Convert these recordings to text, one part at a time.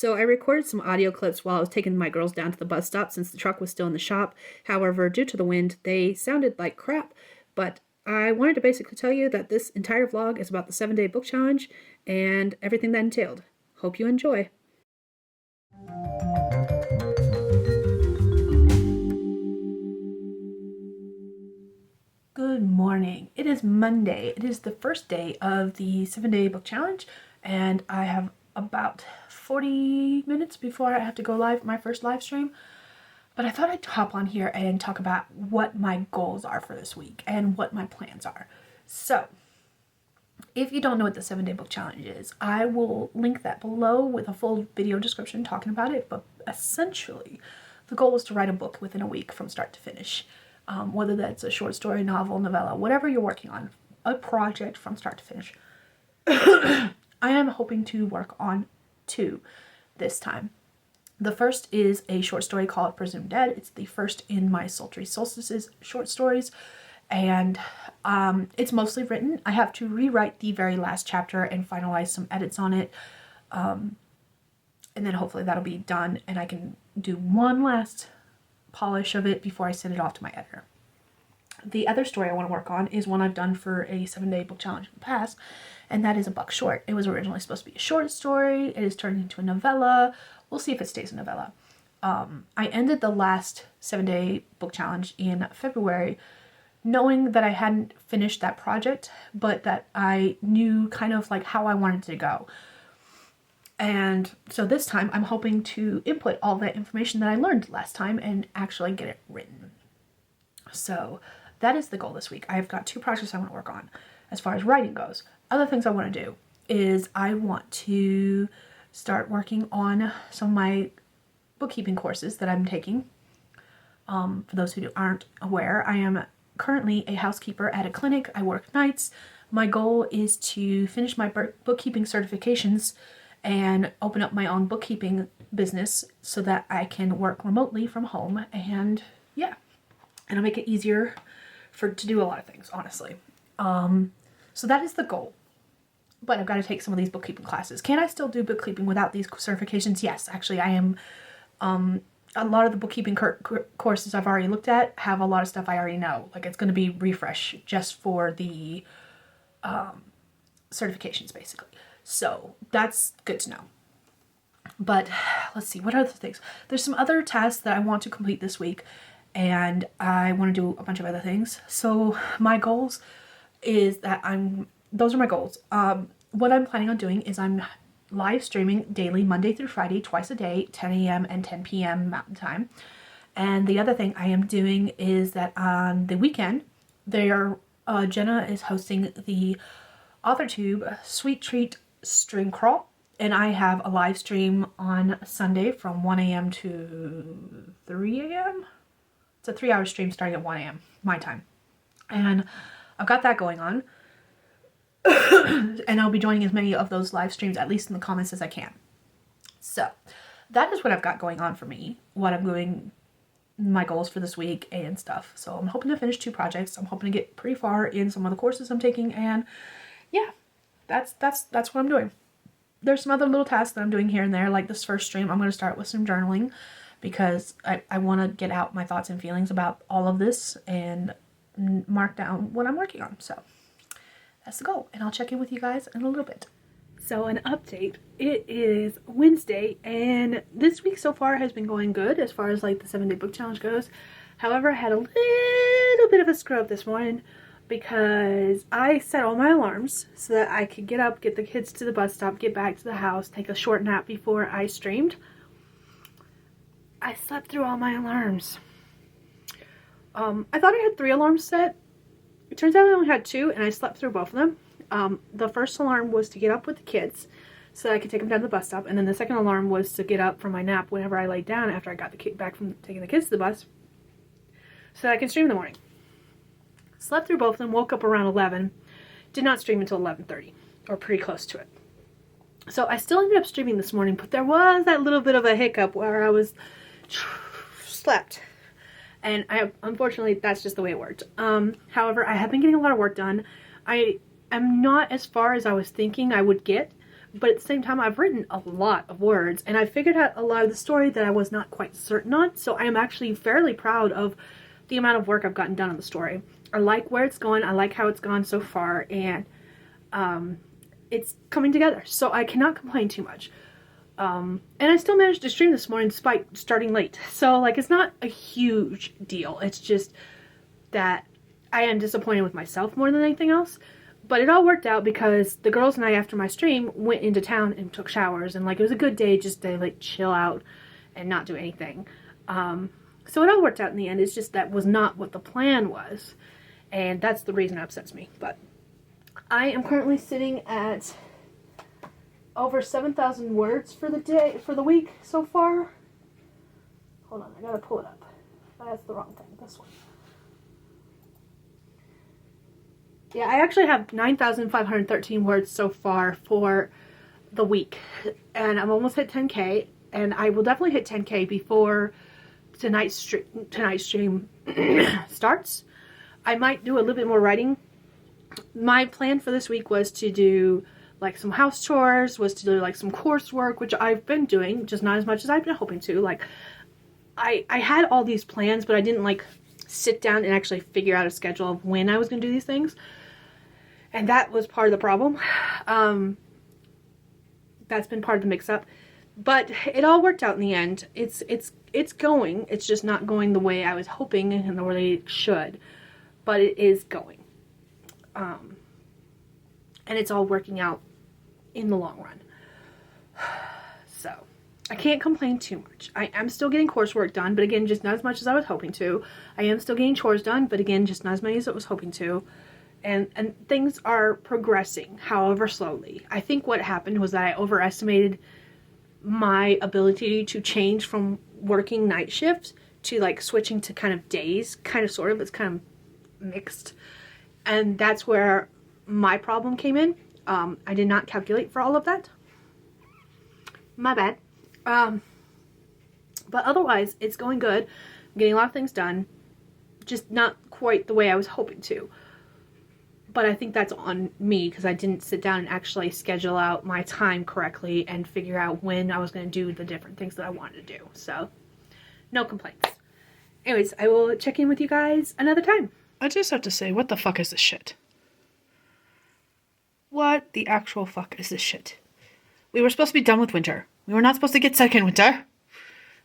So I recorded some audio clips while I was taking my girls down to the bus stop since the truck was still in the shop. However, due to the wind, they sounded like crap. But I wanted to basically tell you that this entire vlog is about the 7-day book challenge and everything that entailed. Hope you enjoy. Good morning. It is Monday. It is the first day of the 7-day book challenge, and I have about 40 minutes before I have to go live, my first live stream. But I thought I'd hop on here and talk about what my goals are for this week and what my plans are. So, if you don't know what the 7-day book challenge is, I will link that below with a full video description talking about it. But essentially, the goal is to write a book within a week from start to finish. Whether that's a short story, novel, novella, whatever you're working on, a project from start to finish. I am hoping to work on 2 this time. The first is a short story called Presumed Dead. It's the first in my Sultry Solstices short stories, and it's mostly written. I have to rewrite the very last chapter and finalize some edits on it, and then hopefully that'll be done and I can do one last polish of it before I send it off to my editor. The other story I want to work on is one I've done for a 7-day book challenge in the past, and that is a buck short. It was originally supposed to be a short story. It is turned into a novella. We'll see if it stays a novella. I ended the last 7-day book challenge in February knowing that I hadn't finished that project, but that I knew kind of like how I wanted it to go. And so this time I'm hoping to input all that information that I learned last time and actually get it written. So that is the goal this week. I've got 2 projects I want to work on as far as writing goes. Other things I want to do is I want to start working on some of my bookkeeping courses that I'm taking. For those who aren't aware, I am currently a housekeeper at a clinic. I work nights. My goal is to finish my bookkeeping certifications and open up my own bookkeeping business so that I can work remotely from home, and yeah, and it'll make it easier to do a lot of things, honestly. So that is the goal. But I've got to take some of these bookkeeping classes. Can I still do bookkeeping without these certifications? Yes, actually I am. A lot of the bookkeeping courses I've already looked at have a lot of stuff I already know. Like, it's going to be refresh just for the certifications, basically. So that's good to know. But let's see, what other things? There's some other tasks that I want to complete this week, and I want to do a bunch of other things. So my goals is that those are my goals. What I'm planning on doing is I'm live streaming daily, Monday through Friday, twice a day, 10 a.m. and 10 p.m. Mountain Time. And the other thing I am doing is that on the weekend, Jenna is hosting the AuthorTube Sweet Treat Stream Crawl, and I have a live stream on Sunday from 1 a.m. to 3 a.m. It's a 3-hour stream starting at 1 a.m. my time, and I've got that going on. And I'll be joining as many of those live streams, at least in the comments, as I can. So that is what I've got going on for me, what I'm doing, my goals for this week and stuff. So I'm hoping to finish 2 projects. I'm hoping to get pretty far in some of the courses I'm taking, and yeah, that's what I'm doing. There's some other little tasks that I'm doing here and there, like this first stream. I'm going to start with some journaling because I want to get out my thoughts and feelings about all of this and mark down what I'm working on. So that's the goal, and I'll check in with you guys in a little bit. So an update, it is Wednesday, and this week so far has been going good as far as like the 7-day book challenge goes. However, I had a little bit of a screw up this morning because I set all my alarms so that I could get up, get the kids to the bus stop, get back to the house, take a short nap before I streamed. I slept through all my alarms. I thought I had 3 alarms set. It turns out I only had 2, and I slept through both of them. The first alarm was to get up with the kids so that I could take them down to the bus stop, and then the second alarm was to get up from my nap whenever I laid down after I got back from taking the kids to the bus so that I can stream in the morning. Slept through both of them, woke up around 11, did not stream until 11:30, or pretty close to it. So I still ended up streaming this morning, but there was that little bit of a hiccup where I was slept. And unfortunately, that's just the way it worked. However, I have been getting a lot of work done. I am not as far as I was thinking I would get, but at the same time, I've written a lot of words, and I figured out a lot of the story that I was not quite certain on, so I am actually fairly proud of the amount of work I've gotten done on the story. I like where it's going, I like how it's gone so far, and it's coming together, so I cannot complain too much. And I still managed to stream this morning despite starting late, so like it's not a huge deal. It's just that I am disappointed with myself more than anything else. But it all worked out because the girls and I, after my stream, went into town and took showers, and like it was a good day just to like chill out and not do anything. So it all worked out in the end. It's just that was not what the plan was, and that's the reason it upsets me. But I am currently sitting at over 7,000 words for the week so far. Hold on, I gotta pull it up. That's the wrong thing. This one. Yeah, I actually have 9,513 words so far for the week, and I'm almost hit 10K, and I will definitely hit 10K before tonight's stream starts. I might do a little bit more writing. My plan for this week was to do like some house chores, was to do like some coursework, which I've been doing, just not as much as I've been hoping to. Like, I had all these plans, but I didn't like sit down and actually figure out a schedule of when I was going to do these things. And that was part of the problem. That's been part of the mix-up. But it all worked out in the end. It's going. It's just not going the way I was hoping and the way it should. But it is going. And it's all working out in the long run. So, I can't complain too much. I am still getting coursework done, but again, just not as much as I was hoping to. I am still getting chores done, but again, just not as many as I was hoping to. And things are progressing, however slowly. I think what happened was that I overestimated my ability to change from working night shifts to like switching to kind of days, kind of sort of, it's kind of mixed. And that's where my problem came in. I did not calculate for all of that. My bad. But otherwise, it's going good. I'm getting a lot of things done. Just not quite the way I was hoping to. But I think that's on me because I didn't sit down and actually schedule out my time correctly and figure out when I was going to do the different things that I wanted to do. So, no complaints. Anyways, I will check in with you guys another time. I just have to say, what the fuck is this shit? What the actual fuck is this shit? We were supposed to be done with winter. We were not supposed to get second winter.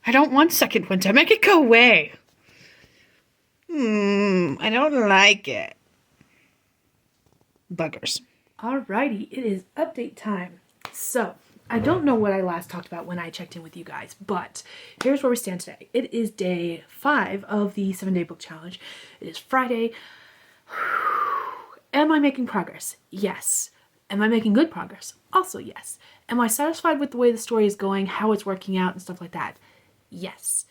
I don't want second winter. Make it go away. I don't like it. Buggers. Alrighty, it is update time. So, I don't know what I last talked about when I checked in with you guys, but here's where we stand today. It is day 5 of the 7-day book challenge. It is Friday. Am I making progress? Yes. Am I making good progress? Also yes. Am I satisfied with the way the story is going, how it's working out, and stuff like that? Yes.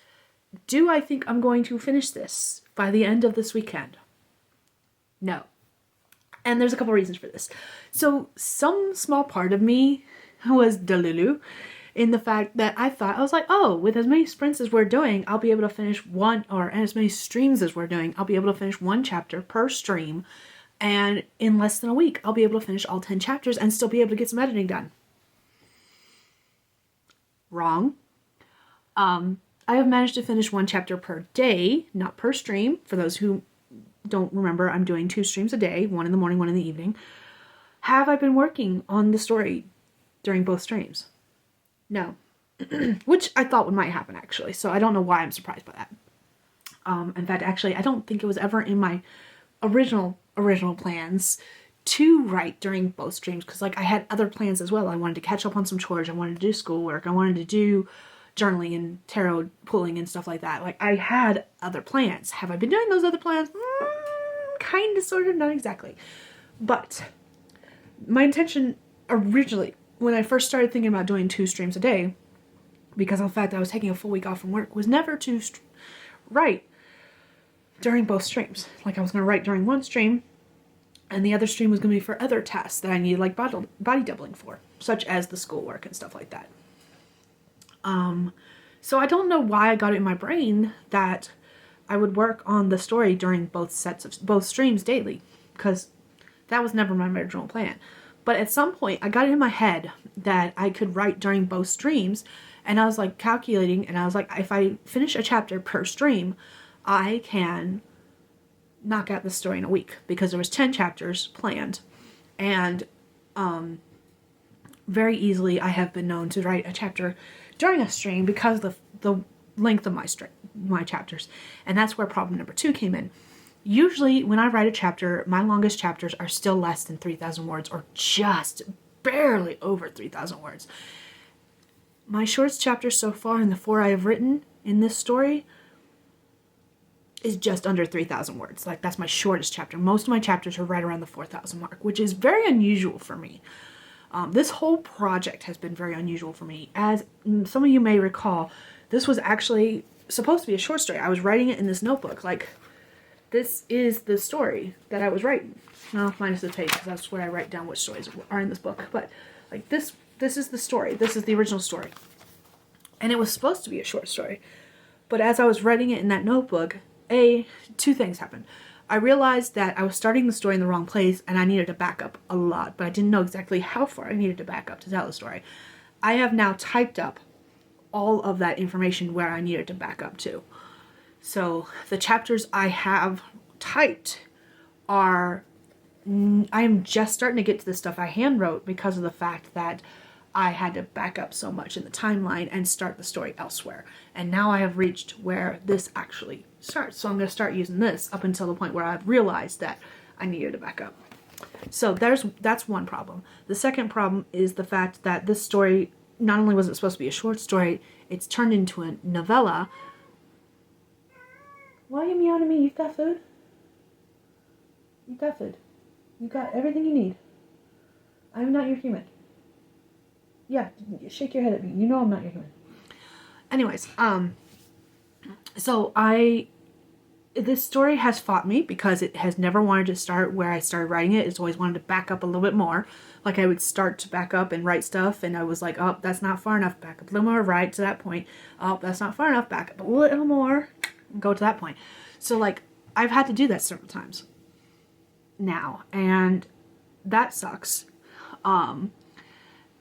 Do I think I'm going to finish this by the end of this weekend? No. And there's a couple reasons for this. So some small part of me was delulu in the fact that I was like, oh, with as many sprints as we're doing, I'll be able to finish one, or as many streams as we're doing, I'll be able to finish one chapter per stream. And in less than a week, I'll be able to finish all 10 chapters and still be able to get some editing done. Wrong. I have managed to finish one chapter per day, not per stream. For those who don't remember, I'm doing 2 streams a day, one in the morning, one in the evening. Have I been working on the story during both streams? No. Which I thought might happen, actually. So I don't know why I'm surprised by that. In fact, actually, I don't think it was ever in my original plans to write during both streams, because like I had other plans as well. I wanted to catch up on some chores, I wanted to do schoolwork, I wanted to do journaling and tarot pulling and stuff like that. Like I had other plans. Have I been doing those other plans? Kind of, sort of, not exactly. But my intention originally, when I first started thinking about doing 2 streams a day, because of the fact that I was taking a full week off from work, was never to write during both streams. Like I was going to write during one stream, and the other stream was going to be for other tasks that I needed like body doubling for, such as the schoolwork and stuff like that. So I don't know why I got it in my brain that I would work on the story during both streams daily, because that was never my original plan. But at some point I got it in my head that I could write during both streams. And I was like calculating, and I was like, if I finish a chapter per stream, I can knock out the story in a week, because there was 10 chapters planned. And very easily I have been known to write a chapter during a stream because of the length of my chapters. And that's where problem number 2 came in. Usually when I write a chapter, my longest chapters are still less than 3,000 words, or just barely over 3,000 words. My shortest chapter so far in the 4 I have written in this story is just under 3,000 words. Like, that's my shortest chapter. Most of my chapters are right around the 4,000 mark, which is very unusual for me. This whole project has been very unusual for me. As some of you may recall, this was actually supposed to be a short story. I was writing it in this notebook. Like, this is the story that I was writing. Well, minus the page, because that's where I write down which stories are in this book. But like, this is the story. This is the original story. And it was supposed to be a short story. But as I was writing it in that notebook, two things happened. I realized that I was starting the story in the wrong place, and I needed to back up a lot, but I didn't know exactly how far I needed to back up to tell the story. I have now typed up all of that information where I needed to back up to. So the chapters I have typed I am just starting to get to the stuff I hand wrote, because of the fact that I had to back up so much in the timeline and start the story elsewhere. And now I have reached where this actually starts. So I'm going to start using this up until the point where I've realized that I needed to back up. So that's one problem. The second problem is the fact that this story, not only was it supposed to be a short story, it's turned into a novella. Why are you meowing at me? You've got food? You've got food. You've got everything you need. I'm not your human. Yeah, shake your head at me. You know I'm not your human. Anyways, so this story has fought me, because it has never wanted to start where I started writing it. It's always wanted to back up a little bit more. Like, I would start to back up and write stuff, and I was like, oh, that's not far enough. Back up a little more, right to that point. Oh, that's not far enough. Back up a little more, and go to that point. So, like, I've had to do that several times now, and that sucks.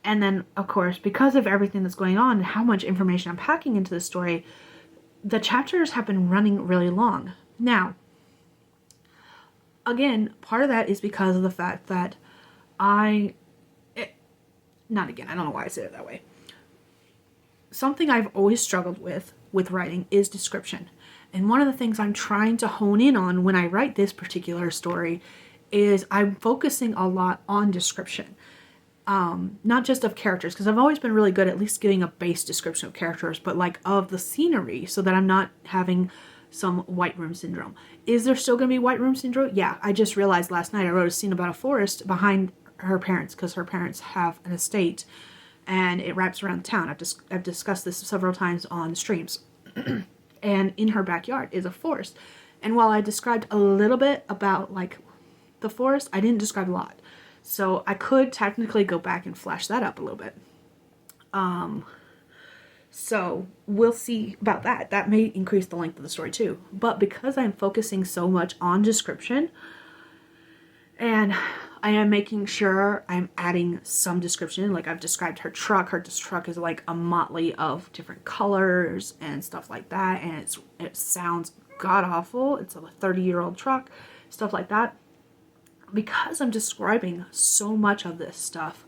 And then, of course, because of everything that's going on and how much information I'm packing into the story, the chapters have been running really long. Now, again, part of that is because of the fact that I don't know why I said it that way. Something I've always struggled with writing is description. And one of the things I'm trying to hone in on when I write this particular story is I'm focusing a lot on description. Not just of characters, because I've always been really good at least giving a base description of characters, but like of the scenery, so that I'm not having some white room syndrome. Is there still going to be white room syndrome? Yeah, I just realized last night I wrote a scene about a forest behind her parents, because her parents have an estate and it wraps around town. I've discussed this several times on streams. And in her backyard is a forest. And while I described a little bit about like the forest, I didn't describe a lot. So I could technically go back and flash that up a little bit. So we'll see about that. That may increase the length of the story too. But because I'm focusing so much on description, and I am making sure I'm adding some description, like I've described her truck. Her truck is like a motley of different colors and stuff like that. And it sounds god-awful. It's a 30-year-old truck, stuff like that. Because I'm describing so much of this stuff,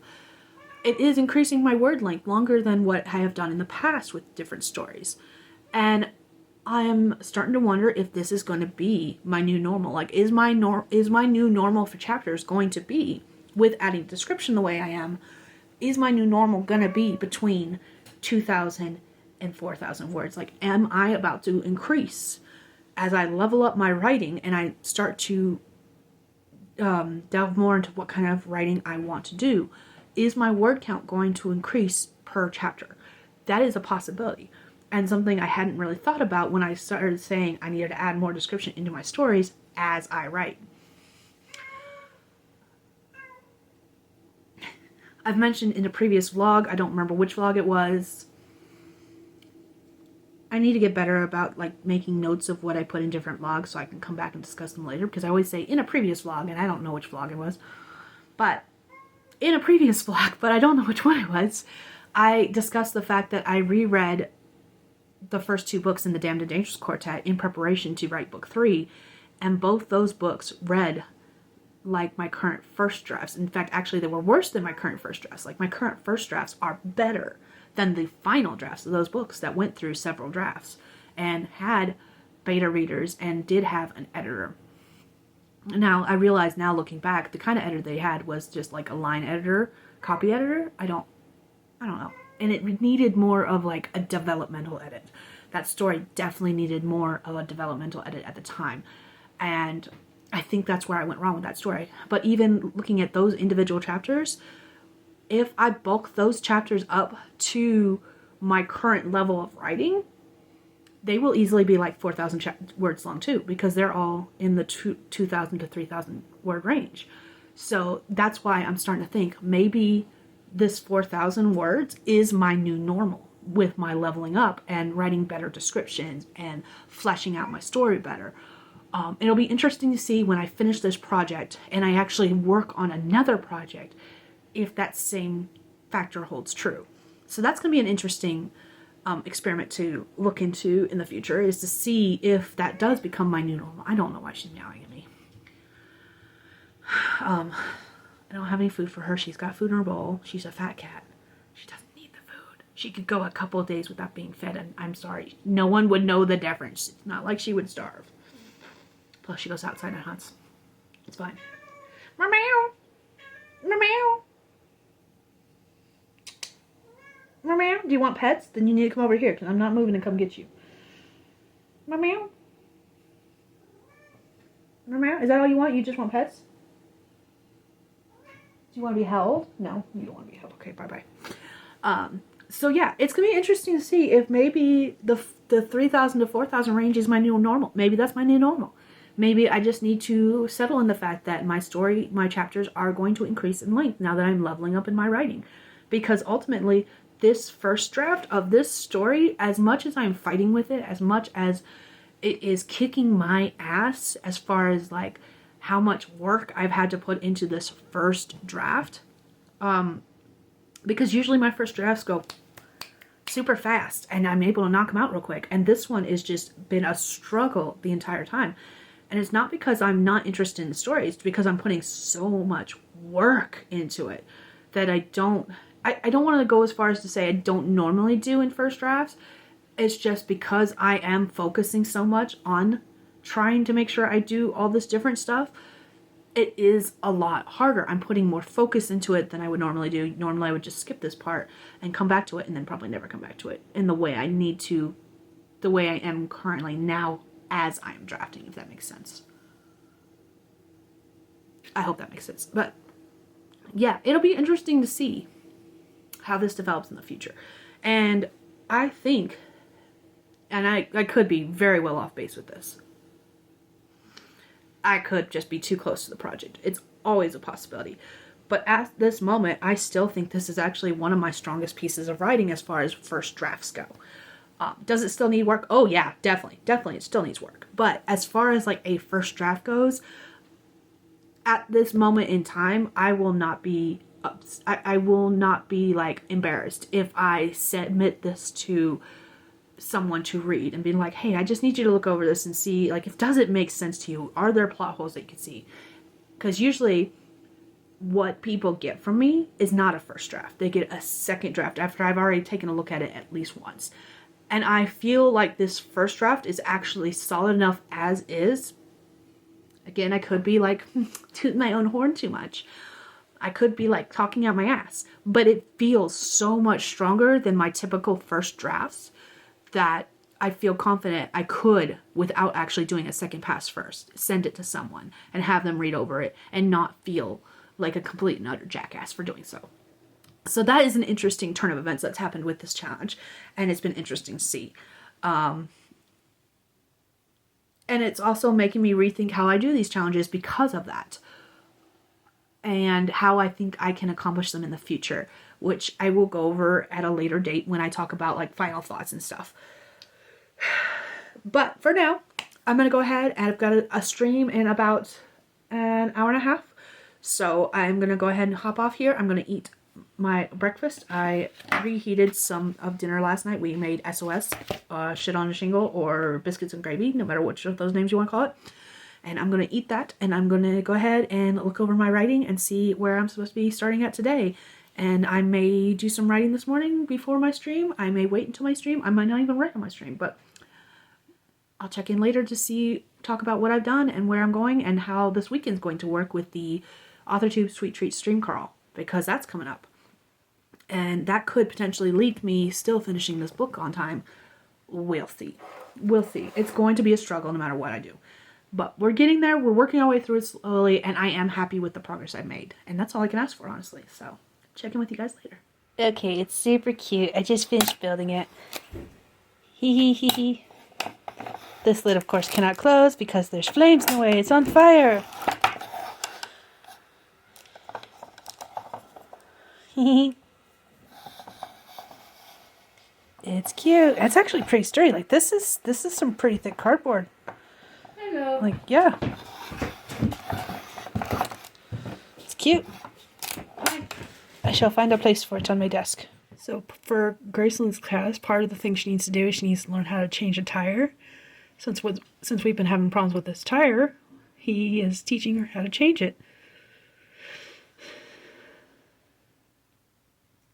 it is increasing my word length longer than what I have done in the past with different stories. And I'm starting to wonder if this is going to be my new normal. Like, is my new normal for chapters going to be, with adding description the way I am, is my new normal going to be between 2,000 and 4,000 words? Like, am I about to increase as I level up my writing and I start to delve more into what kind of writing I want to do? Is my word count going to increase per chapter? That is a possibility, and something I hadn't really thought about when I started saying I needed to add more description into my stories as I write. I've mentioned in a previous vlog, I don't remember which vlog it was, I need to get better about like making notes of what I put in different vlogs so I can come back and discuss them later, because I always say in a previous vlog and I don't know which vlog it was. But in a previous vlog, but I don't know which one it was, I discussed the fact that I reread the first 2 books in the Damned and Dangerous Quartet in preparation to write book 3, and both those books read like my current first drafts. In fact, actually, they were worse than my current first drafts. Like, my current first drafts are better than the final drafts of those books that went through several drafts and had beta readers and did have an editor. Now, I realize now looking back, the kind of editor they had was just like a line editor, copy editor. I don't know. And it needed more of like a developmental edit. That story definitely needed more of a developmental edit at the time. And I think that's where I went wrong with that story. But even looking at those individual chapters, if I bulk those chapters up to my current level of writing, they will easily be like 4,000 words long too, because they're all in the 2,000 to 3,000 word range. So that's why I'm starting to think maybe this 4,000 words is my new normal with my leveling up and writing better descriptions and fleshing out my story better. It'll be interesting to see when I finish this project and I actually work on another project if that same factor holds true. So that's going to be an interesting experiment to look into in the future, is to see if that does become my new normal. I don't know why she's meowing at me. I don't have any food for her. She's got food in her bowl. She's a fat cat. She doesn't need the food. She could go a couple of days without being fed, and I'm sorry, no one would know the difference. It's not like she would starve. Plus, she goes outside and hunts. It's fine. Meow. Meow. Meow. Do you want pets? Then you need to come over here, because I'm not moving to come get you. Meow. Meow. Is that all you want? You just want pets? Do you want to be held? No, you don't want to be held. Okay, bye-bye. So yeah, it's going to be interesting to see if maybe the 3,000 to 4,000 range is my new normal. Maybe that's my new normal. Maybe I just need to settle in the fact that my chapters are going to increase in length now that I'm leveling up in my writing. Because ultimately, this first draft of this story, as much as I'm fighting with it, as much as it is kicking my ass as far as like how much work I've had to put into this first draft, because usually my first drafts go super fast and I'm able to knock them out real quick. And this one has just been a struggle the entire time. And it's not because I'm not interested in the story. It's because I'm putting so much work into it that I don't want to go as far as to say I don't normally do in first drafts. It's just because I am focusing so much on trying to make sure I do all this different stuff. It is a lot harder. I'm putting more focus into it than I would normally do. Normally I would just skip this part and come back to it and then probably never come back to it in the way I need to, the way I am currently now as I'm drafting, if that makes sense. I hope that makes sense. But yeah, it'll be interesting to see how this develops in the future. And I think, and I could be very well off base with this. I could just be too close to the project. It's always a possibility. But at this moment, I still think this is actually one of my strongest pieces of writing as far as first drafts go. Does it still need work? Oh yeah, definitely. Definitely it still needs work. But as far as like a first draft goes, at this moment in time, I will not be like embarrassed if I submit this to someone to read and be like, hey, I just need you to look over this and see, like, if does it make sense to you? Are there plot holes that you can see? Because usually what people get from me is not a first draft. They get a second draft after I've already taken a look at it at least once. And I feel like this first draft is actually solid enough as is. Again, I could be like tooting my own horn too much. I could be like talking out my ass. But it feels so much stronger than my typical first drafts that I feel confident I could, without actually doing a second pass first, send it to someone and have them read over it and not feel like a complete and utter jackass for doing so. So that is an interesting turn of events that's happened with this challenge, and it's been interesting to see. And it's also making me rethink how I do these challenges because of that, and how I think I can accomplish them in the future, which I will go over at a later date when I talk about like final thoughts and stuff. But for now, I'm going to go ahead and I've got a stream in about an hour and a half. So I'm gonna go ahead and hop off here. I'm gonna eat my breakfast. I reheated some of dinner last night. We made SOS, shit on a shingle, or biscuits and gravy, no matter which of those names you want to call it. And I'm going to eat that, and I'm going to go ahead and look over my writing and see where I'm supposed to be starting at today. And I may do some writing this morning before my stream. I may wait until my stream. I might not even write on my stream, but I'll check in later to talk about what I've done and where I'm going and how this weekend's going to work with the AuthorTube Sweet Treat stream crawl, because that's coming up. And that could potentially lead me still finishing this book on time. We'll see. We'll see. It's going to be a struggle no matter what I do. But we're getting there. We're working our way through it slowly, and I am happy with the progress I've made. And that's all I can ask for, honestly. So, check in with you guys later. Okay, it's super cute. I just finished building it. Hee hee hee hee. This lid, of course, cannot close because there's flames in the way. It's on fire. Hee hee. It's cute. It's actually pretty sturdy. Like this is some pretty thick cardboard. Hello. Like, yeah. It's cute. I shall find a place for it on my desk. So for Graceland's class, part of the thing she needs to do is she needs to learn how to change a tire. Since we've been having problems with this tire, he is teaching her how to change it.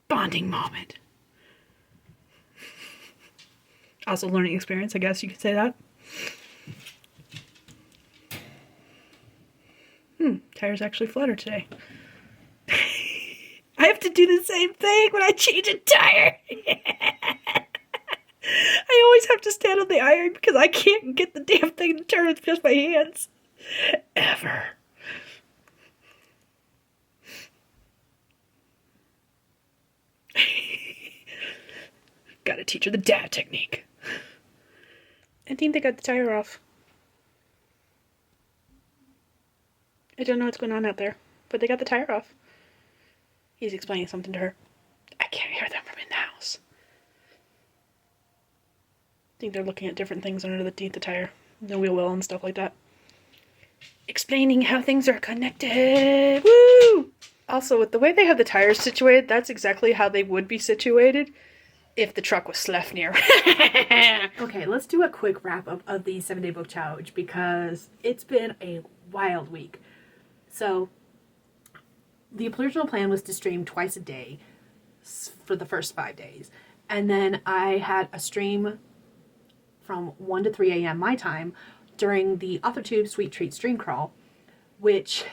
Bonding moment. Also learning experience, I guess you could say that. Tires actually flutter today. I have to do the same thing when I change a tire. I always have to stand on the iron because I can't get the damn thing to turn with just my hands. Ever. Gotta teach her the dad technique. I think they got the tire off. I don't know what's going on out there, but they got the tire off. He's explaining something to her. I can't hear them from in the house. I think they're looking at different things underneath the tire. The wheel well and stuff like that. Explaining how things are connected. Woo! Also, with the way they have the tires situated, that's exactly how they would be situated if the truck was left near. Okay, let's do a quick wrap-up of the 7-Day Book Challenge because it's been a wild week. So, the original plan was to stream twice a day for the first 5 days. And then I had a stream from 1 to 3 a.m. my time during the AuthorTube Sweet Treat stream crawl, which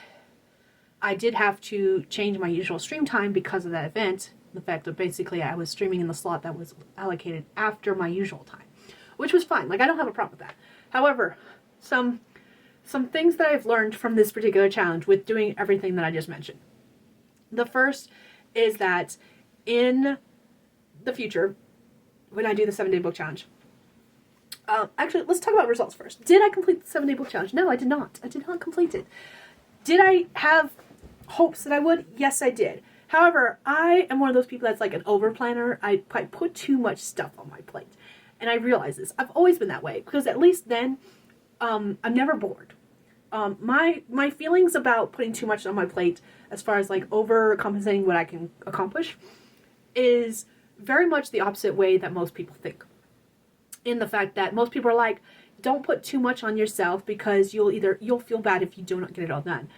I did have to change my usual stream time because of that event. The fact that basically I was streaming in the slot that was allocated after my usual time, which was fine. Like, I don't have a problem with that. However, some things that I've learned from this particular challenge with doing everything that I just mentioned. The first is that in the future, when I do the 7-Day Book Challenge, actually, let's talk about results first. Did I complete the 7-Day Book Challenge? No, I did not. I did not complete it. Did I have hopes that I would? Yes, I did. However, I am one of those people that's like an over-planner. I put too much stuff on my plate. And I realize this. I've always been that way. Because at least then, I'm never bored. My feelings about putting too much on my plate, as far as like overcompensating what I can accomplish, is very much the opposite way that most people think. In the fact that most people are like, don't put too much on yourself because you'll feel bad if you do not get it all done.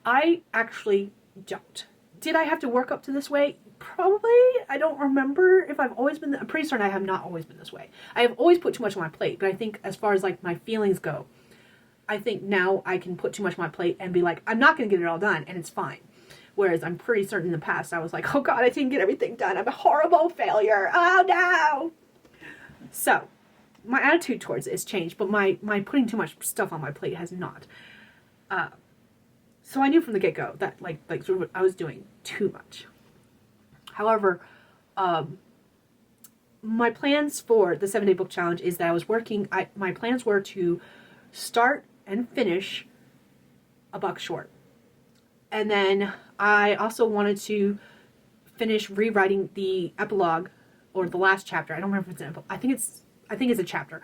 I actually don't. Did I have to work up to this way? Probably. I don't remember if I've always been. I'm pretty certain I have not always been this way. I have always put too much on my plate, but I think as far as like my feelings go, I think now I can put too much on my plate and be like, I'm not going to get it all done, and it's fine. Whereas I'm pretty certain in the past I was like, oh God, I didn't get everything done. I'm a horrible failure. Oh no. So my attitude towards it has changed, but my putting too much stuff on my plate has not. So I knew from the get-go that like sort of I was doing too much. However, my plans for the 7-Day Book Challenge is that I was working. My plans were to start and finish a book short, and then I also wanted to finish rewriting the epilogue or the last chapter. I don't remember if it's an epilogue. I think it's a chapter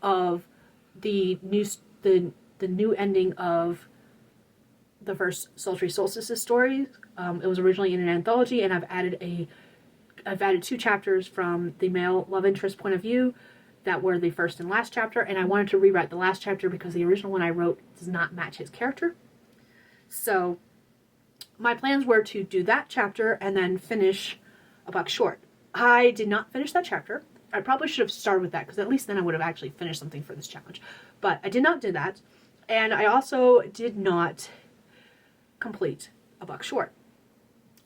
of the new ending of the first Sultry Solstices story. It was originally in an anthology, and I've added 2 chapters from the male love interest point of view that were the first and last chapter, and I wanted to rewrite the last chapter because the original one I wrote does not match his character. So my plans were to do that chapter and then finish A Buck Short. I did not finish that chapter. I probably should have started with that because at least then I would have actually finished something for this challenge. But I did not do that. And I also did not complete A Buck Short.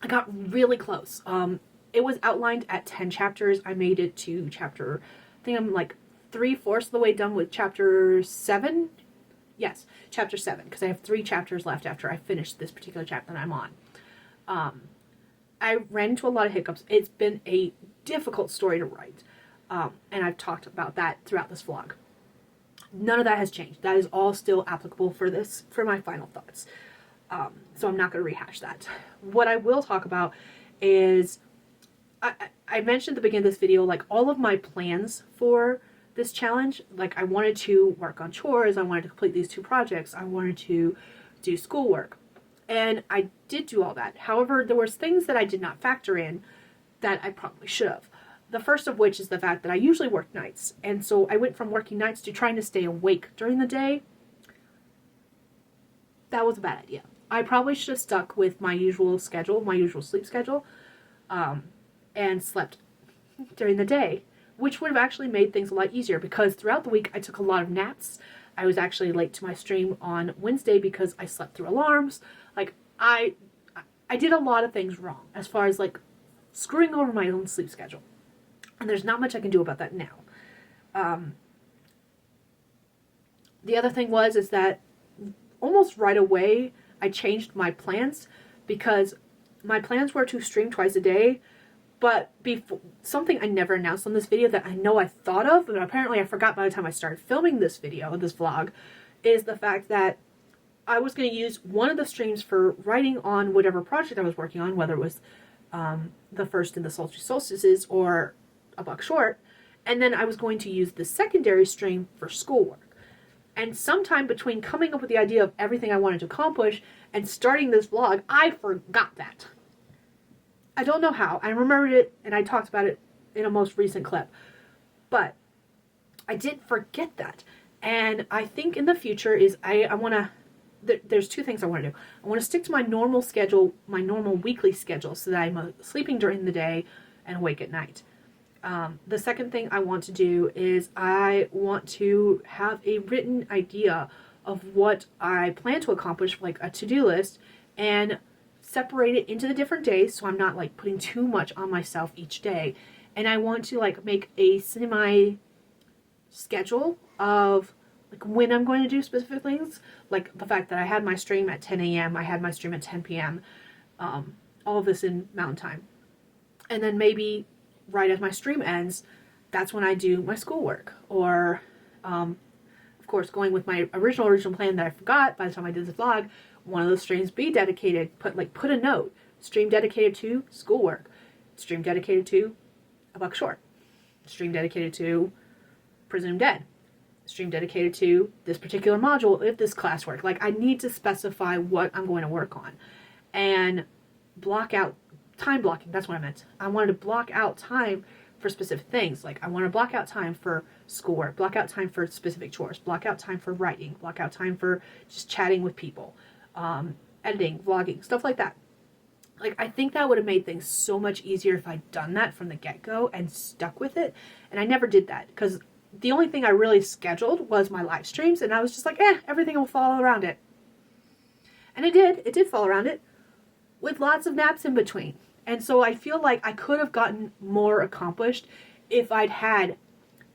I got really close. It was outlined at 10 chapters. I made it to chapter, I think I'm like 3/4 of the way done with chapter 7. Yes, chapter 7, because I have 3 chapters left after I finish this particular chapter that I'm on. I ran into a lot of hiccups. It's been a difficult story to write. And I've talked about that throughout this vlog. None of that has changed. That is all still applicable for my final thoughts. So I'm not going to rehash that. What I will talk about is, I mentioned at the beginning of this video, like all of my plans for this challenge. Like I wanted to work on chores, I wanted to complete these 2 projects, I wanted to do schoolwork. And I did do all that. However, there was things that I did not factor in that I probably should have. The first of which is the fact that I usually work nights. And so I went from working nights to trying to stay awake during the day. That was a bad idea. I probably should have stuck with my usual schedule, my usual sleep schedule, and slept during the day, which would have actually made things a lot easier because throughout the week I took a lot of naps. I was actually late to my stream on Wednesday because I slept through alarms. Like, I did a lot of things wrong as far as like screwing over my own sleep schedule. And there's not much I can do about that now. The other thing is that almost right away I changed my plans because my plans were to stream twice a day, but before, something I never announced on this video that I know I thought of, but apparently I forgot by the time I started filming this video, this vlog, is the fact that I was going to use one of the streams for writing on whatever project I was working on, whether it was the first in the Sultry Solstices or A Buck Short, and then I was going to use the secondary stream for schoolwork. And sometime between coming up with the idea of everything I wanted to accomplish and starting this vlog, I forgot that. I don't know how. I remembered it and I talked about it in a most recent clip. But I did forget that. And I think in the future is I want to, there's 2 things I want to do. I want to stick to my normal schedule, my normal weekly schedule, so that I'm sleeping during the day and awake at night. The second thing I want to do is I want to have a written idea of what I plan to accomplish, like a to-do list, and separate it into the different days so I'm not like putting too much on myself each day. And I want to like make a semi schedule of like when I'm going to do specific things, like the fact that I had my stream at 10 a.m. I had my stream at 10 p.m. All of this in Mountain Time. And then maybe right as my stream ends, that's when I do my schoolwork. Or, of course, going with my original plan that I forgot by the time I did this vlog, one of those streams be dedicated, put a note, stream dedicated to schoolwork, stream dedicated to A Buck Short, stream dedicated to Presumed Dead, stream dedicated to this particular module if this classwork. Like, I need to specify what I'm going to work on and block out time blocking. That's what I meant. I wanted to block out time for specific things. Like, I want to block out time for schoolwork, block out time for specific chores, block out time for writing, block out time for just chatting with people, editing, vlogging, stuff like that. Like, I think that would have made things so much easier if I'd done that from the get-go and stuck with it. And I never did that because the only thing I really scheduled was my live streams, and I was just like, everything will fall around it. And it did. It did fall around it with lots of naps in between. And so I feel like I could have gotten more accomplished if I'd had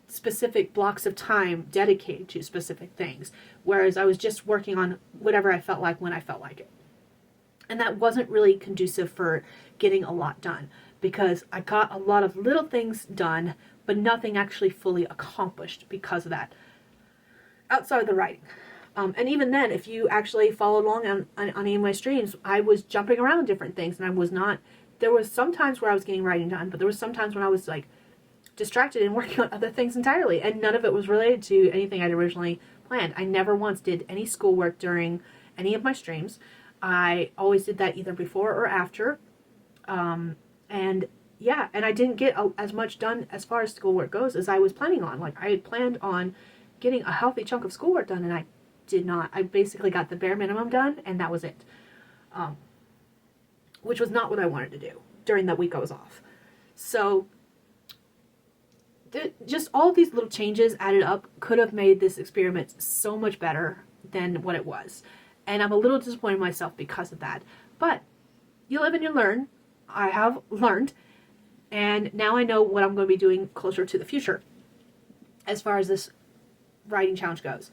specific blocks of time dedicated to specific things, whereas I was just working on whatever I felt like when I felt like it. And that wasn't really conducive for getting a lot done because I got a lot of little things done, but nothing actually fully accomplished because of that, outside of the writing. And even then, if you actually followed along on any of my streams, I was jumping around different things, and I was not, there was some times where I was getting writing done, but there was some times when I was like distracted and working on other things entirely, and none of it was related to anything I'd originally planned. I never once did any schoolwork during any of my streams. I always did that either before or after. And yeah, and I didn't get as much done as far as schoolwork goes as I was planning on. Like, I had planned on getting a healthy chunk of schoolwork done, and I did not. I basically got the bare minimum done, and that was it. Which was not what I wanted to do during that week I was off. So just all of these little changes added up could have made this experiment so much better than what it was. And I'm a little disappointed in myself because of that. But you live and you learn. I have learned. And now I know what I'm going to be doing closer to the future as far as this writing challenge goes.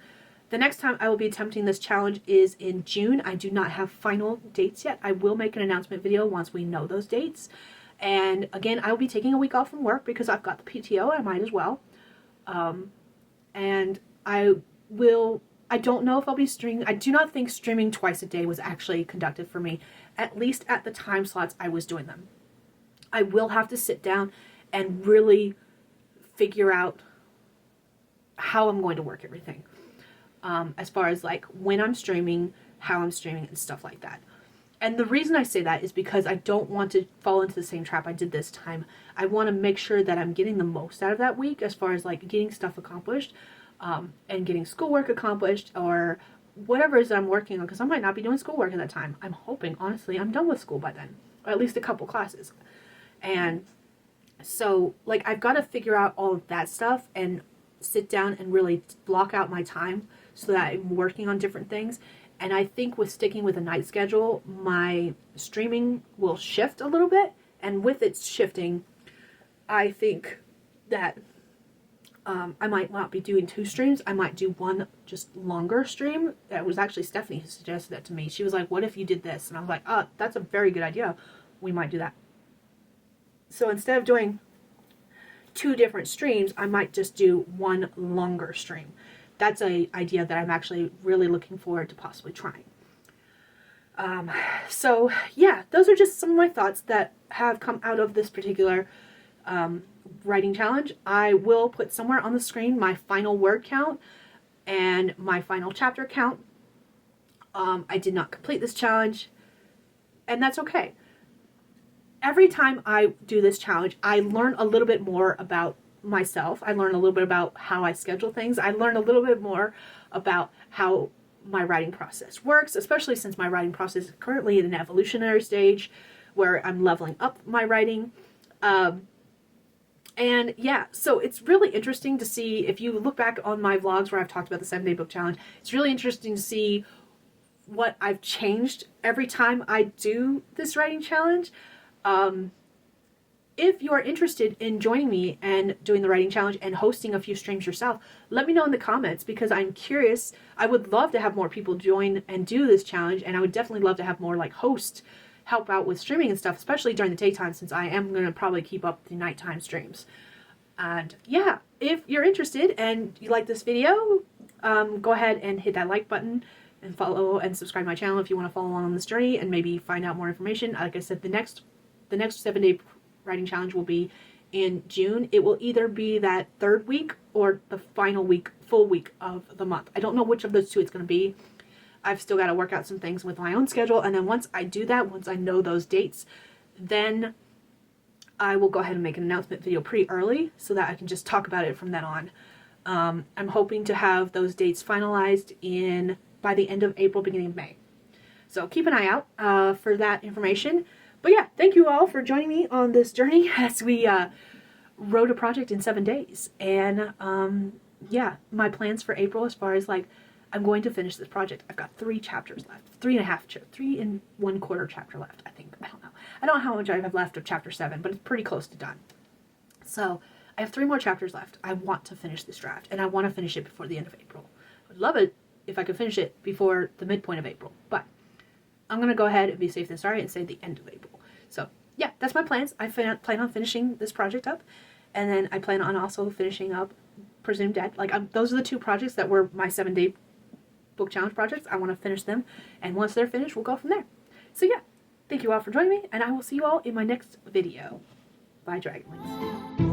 The next time I will be attempting this challenge is in June. I do not have final dates yet. I will make an announcement video once we know those dates. And again, I will be taking a week off from work because I've got the PTO. I might as well. And I don't know if I'll be streaming. I do not think streaming twice a day was actually conductive for me, at least at the time slots I was doing them. I will have to sit down and really figure out how I'm going to work everything. As far as like when I'm streaming, how I'm streaming, and stuff like that. And the reason I say that is because I don't want to fall into the same trap I did this time. I want to make sure that I'm getting the most out of that week as far as like getting stuff accomplished, and getting schoolwork accomplished, or whatever it is that I'm working on, because I might not be doing schoolwork at that time. I'm hoping, honestly, I'm done with school by then, or at least a couple classes. And so like I've got to figure out all of that stuff and sit down and really block out my time so that I'm working on different things. And I think with sticking with a night schedule, my streaming will shift a little bit. And with it shifting, I think that I might not be doing 2 streams. I might do one just longer stream. That was actually Stephanie who suggested that to me. She was like, what if you did this? And I was like, oh, that's a very good idea. We might do that. So instead of doing 2 different streams, I might just do one longer stream. That's an idea that I'm actually really looking forward to possibly trying. So yeah, those are just some of my thoughts that have come out of this particular writing challenge. I will put somewhere on the screen my final word count and my final chapter count. I did not complete this challenge, and that's okay. Every time I do this challenge, I learn a little bit more about myself. I learn a little bit about how I schedule things. I learn a little bit more about how my writing process works, especially since my writing process is currently in an evolutionary stage where I'm leveling up my writing. And yeah, so it's really interesting to see, if you look back on my vlogs where I've talked about the 7-day book challenge, it's really interesting to see what I've changed every time I do this writing challenge. If you are interested in joining me and doing the writing challenge and hosting a few streams yourself, let me know in the comments, because I'm curious. I would love to have more people join and do this challenge, and I would definitely love to have more like hosts help out with streaming and stuff, especially during the daytime, since I am going to probably keep up the nighttime streams. And yeah, if you're interested and you like this video, go ahead and hit that like button and follow and subscribe to my channel if you want to follow along on this journey and maybe find out more information. Like I said, the next 7-day writing challenge will be in June. It will either be that 3rd week or the final week, full week of the month. I don't know which of those 2 it's going to be. I've still got to work out some things with my own schedule, and then once I do that, once I know those dates, then I will go ahead and make an announcement video pretty early so that I can just talk about it from then on. I'm hoping to have those dates finalized by the end of April, beginning of May. So keep an eye out for that information. But yeah, thank you all for joining me on this journey as we wrote a project in 7 days. And yeah, my plans for April, as far as like, I'm going to finish this project. I've got 3 chapters left, 3 1/4 chapter left, I think. I don't know. I don't know how much I have left of chapter 7, but it's pretty close to done. So I have 3 more chapters left. I want to finish this draft, and I want to finish it before the end of April. I would love it if I could finish it before the midpoint of April, but I'm going to go ahead and be safe than sorry and say the end of April. So yeah, that's my plans. I plan on finishing this project up, and then I plan on also finishing up Presumed Dead. Like, those are the 2 projects that were my 7-day book challenge projects. I want to finish them, and once they're finished, we'll go from there. So yeah, thank you all for joining me, and I will see you all in my next video. Bye, Dragonlings.